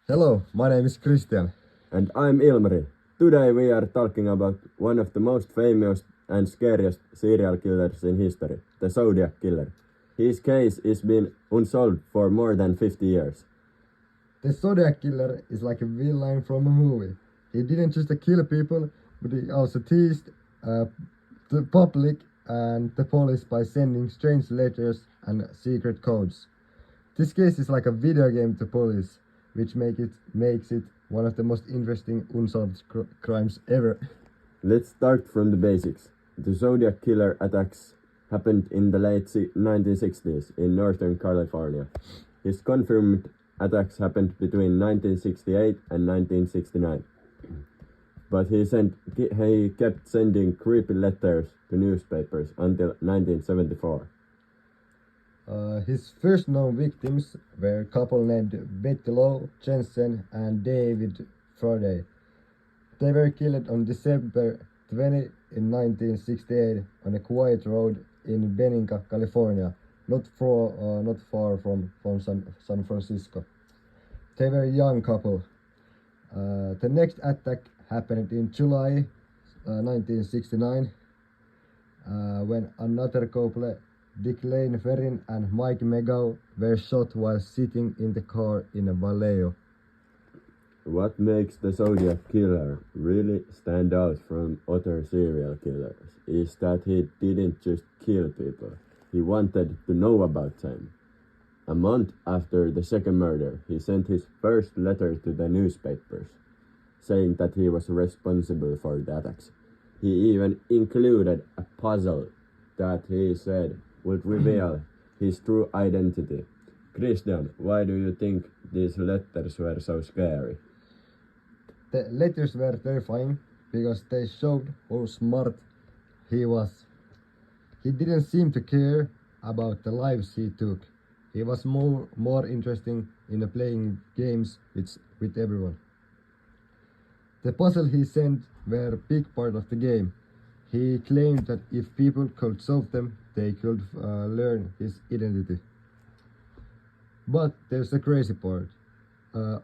Hello, my name is Kristian. And I'm Ilmari. Today we are talking about one of the most famous and scariest serial killers in history, the Zodiac killer. His case has been unsolved for more than 50 years. The Zodiac killer is like a villain from a movie. He didn't just kill people, but he also teased the public and the police by sending strange letters and secret codes. This case is like a video game to police, which makes it one of the most interesting unsolved crimes ever. Let's start from the basics. The Zodiac killer attacks happened in the late 1960s in Northern California. His confirmed attacks happened between 1968 and 1969. But he kept sending creepy letters to newspapers until 1974. His first known victims were a couple named Betty Lou Jensen and David Friday. They were killed on December 20 in 1968 on a quiet road in Benninga, California, not far from San Francisco. They were a young couple. The next attack happened in July 1969 when another couple, Dick Lane Ferrin and Mike Megau, were shot while sitting in the car in Vallejo. What makes the Zodiac killer really stand out from other serial killers is that he didn't just kill people, he wanted to know about them. A month after the second murder, he sent his first letter to the newspapers, saying that he was responsible for the attacks. He even included a puzzle that he said would reveal his true identity. Kristian, why do you think these letters were so scary? The letters were terrifying because they showed how smart he was. He didn't seem to care about the lives he took. He was more interested in playing games with everyone. The puzzle he sent were a big part of the game. He claimed that if people could solve them, they could learn his identity. But there's the crazy part.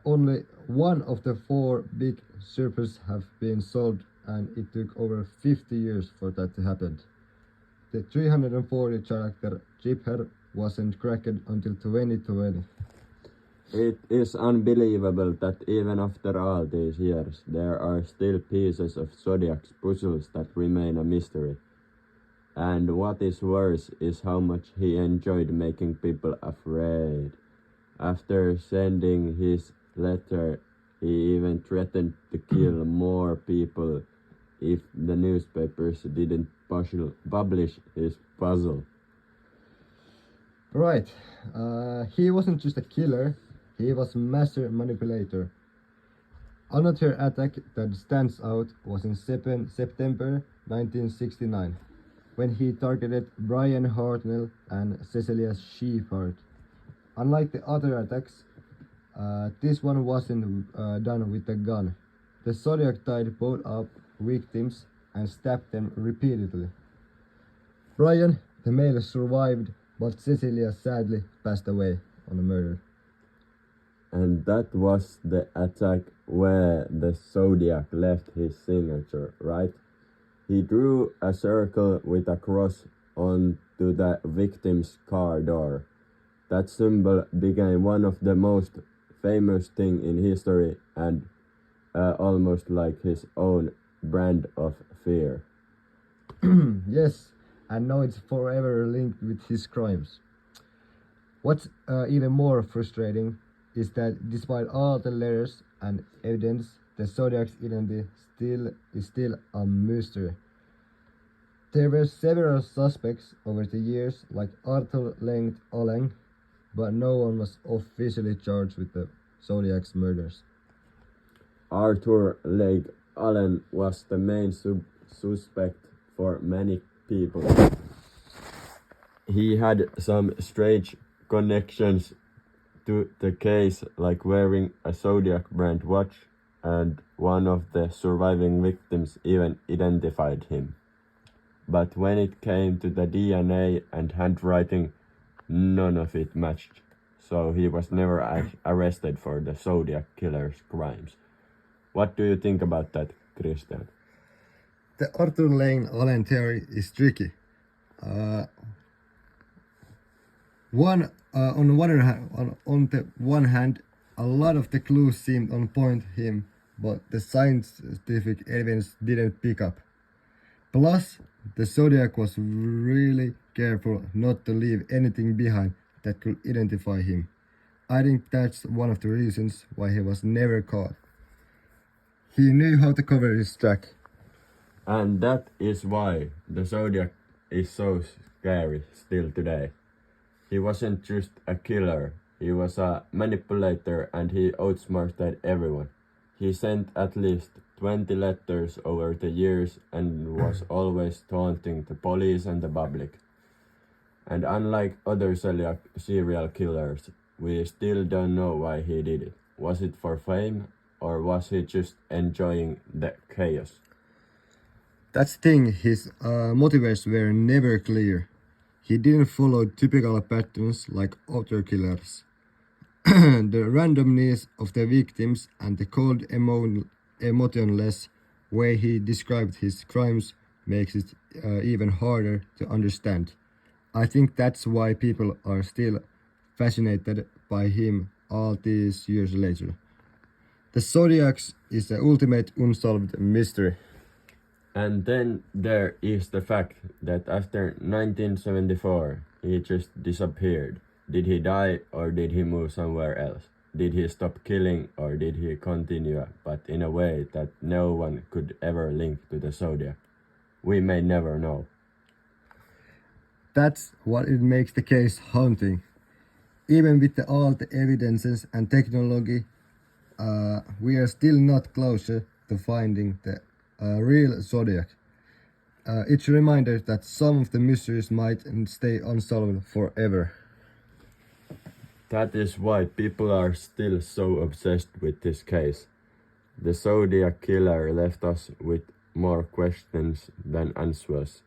Only one of the 4 big surfers have been solved, and it took over 50 years for that to happen. The 340 character Chipher wasn't cracked until 2020. It is unbelievable that even after all these years, there are still pieces of Zodiac's puzzles that remain a mystery. And what is worse is how much he enjoyed making people afraid. After sending his letter, he even threatened to kill more people if the newspapers didn't publish his puzzle. Right. He wasn't just a killer, he was a master manipulator. Another attack that stands out was in September 1969, when he targeted Brian Hartnell and Cecilia Shepherd. Unlike the other attacks, this one wasn't done with a gun. The Zodiac tied both up victims and stabbed them repeatedly. Brian, the male, survived, but Cecilia sadly passed away on the murder. And that was the attack where the Zodiac left his signature, right? He drew a circle with a cross onto the victim's car door. That symbol became one of the most famous things in history and almost like his own brand of fear. Yes, and now it's forever linked with his crimes. What's even more frustrating is that despite all the letters and evidence, the Zodiac's identity is still a mystery. There were several suspects over the years, like Arthur Lengt Allen, but no one was officially charged with the Zodiac's murders. Arthur Lake Allen was the main suspect for many people. He had some strange connections to the case, like wearing a Zodiac brand watch, and one of the surviving victims even identified him. But when it came to the DNA and handwriting, none of it matched. so he was never arrested for the Zodiac killer's crimes. What do you think about that, Kristian? The Arthur Lane Allen theory is tricky. On the one hand, a lot of the clues seemed on point him, but the scientific evidence didn't pick up. Plus, the Zodiac was really careful not to leave anything behind that could identify him. I think that's one of the reasons why he was never caught. He knew how to cover his track. And that is why the Zodiac is so scary still today. He wasn't just a killer, he was a manipulator and he outsmarted everyone. He sent at least 20 letters over the years and was always taunting the police and the public. And unlike other serial killers, we still don't know why he did it. Was it for fame or was he just enjoying the chaos? That's the thing, his motives were never clear. He didn't follow typical patterns like other killers. The randomness of the victims and the cold emotionless way he described his crimes makes it even harder to understand. I think that's why people are still fascinated by him all these years later. The Zodiac is the ultimate unsolved mystery. And then there is the fact that after 1974, he just disappeared. Did he die or did he move somewhere else? Did he stop killing or did he continue, but in a way that no one could ever link to the Zodiac? We may never know. That's what it makes the case haunting. Even with all the evidences and technology, we are still not closer to finding the real Zodiac. It's a reminder that some of the mysteries might stay unsolved forever. That is why people are still so obsessed with this case. The Zodiac killer left us with more questions than answers.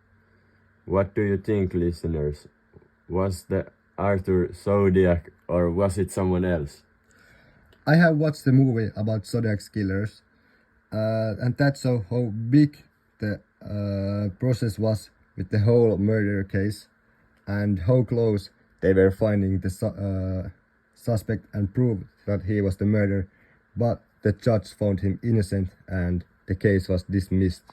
What do you think, listeners? Was the Arthur Zodiac or was it someone else? I have watched the movie about Zodiac killers, and that shows how big the process was with the whole murder case and how close they were finding the suspect and proved that he was the murderer, but the judge found him innocent and the case was dismissed.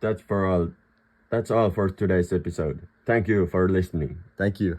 That's all for today's episode. Thank you for listening. Thank you.